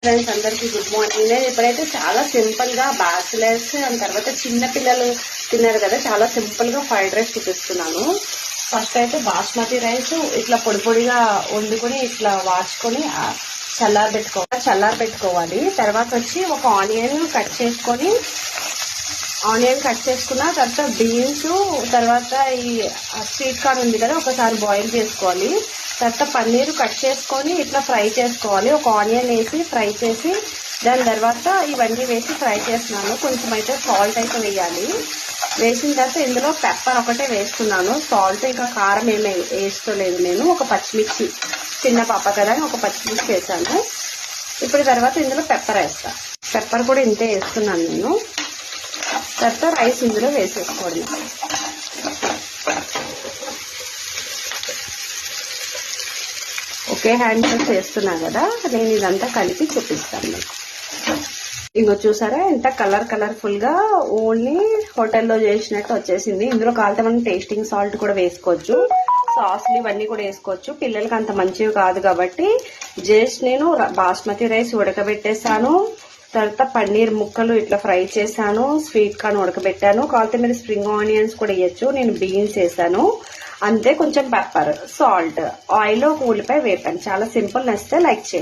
Friends అందరికి good morning. నేను ఇప్పుడైతే చాలా సింపుల్ గా బ్యాచిలర్స్ అండ్ తర్వాత చిన్న పిల్లలు తిన్నారు కదా, చాలా సింపుల్ గా ఫ్రైడ్ రైస్ చూపిస్తున్నాను. ఫస్ట్ అయితే బాస్మతి రైస్ ఇట్లా పొడి పొడిగా వండుకొని ఇట్లా వాచుకొని చల్లార పెట్టుకోవాలి. తర్వాత వచ్చి ఒక ఆనియన్ కట్ చేసుకున్న తర్వాత బీన్స్, తర్వాత ఈ స్వీట్ కార్న్ ఉంది కదా ఒకసారి బాయిల్ చేసుకోవాలి. తర్వాత పన్నీర్ కట్ చేసుకొని ఇట్లా ఫ్రై చేసుకోవాలి. ఒక ఆనియన్ వేసి ఫ్రై చేసి దాని తర్వాత ఇవన్నీ వేసి ఫ్రై చేస్తున్నాను. కొంచెం అయితే సాల్ట్ అయితే వేయాలి. వేసిన తర్వాత ఇందులో పెప్పర్ ఒకటే వేస్తున్నాను. సాల్ట్ ఇంకా కారం ఏమీ వేసుకోలేదు నేను. ఒక పచ్చిమిర్చి, చిన్న పాప కదా అని ఒక పచ్చిమిర్చి వేసాను. ఇప్పుడు తర్వాత ఇందులో పెప్పర్ వేస్తా. పెప్పర్ కూడా ఇంతే వేస్తున్నాను నేను. తర్వాత రైస్ ఇందులో వేసేసుకోండి. ఒకే హ్యాండ్తో చేస్తున్నా కదా, నేను ఇదంతా కలిపి చూపిస్తాను మీకు. ఇంకో చూసారా ఎంత కలర్ఫుల్ గా ఓన్లీ హోటల్లో చేసినట్టు వచ్చేసింది. ఇందులో కావాలంటే మనం టేస్టింగ్ సాల్ట్ కూడా వేసుకోవచ్చు, సాస్లు ఇవన్నీ కూడా వేసుకోవచ్చు. పిల్లలకి అంత మంచివి కాదు కాబట్టి జస్ట్ నేను బాస్మతి రైస్ ఉడకబెట్టేసాను. తర్వాత పన్నీర్ ముక్కలు ఇట్లా ఫ్రై చేశాను. స్వీట్ కార్న్ ఉడకబెట్టాను. కావాలంటే మీరు స్ప్రింగ్ ఆనియన్స్ కూడా వేయచ్చు. నేను బీన్స్ వేసాను అంతే. కొంచెం పెప్పర్, సాల్ట్, ఆయిల్, ఒక ఉల్లిపాయ వేపాను. చాలా సింపుల్. నచ్చితే లైక్ చేయండి.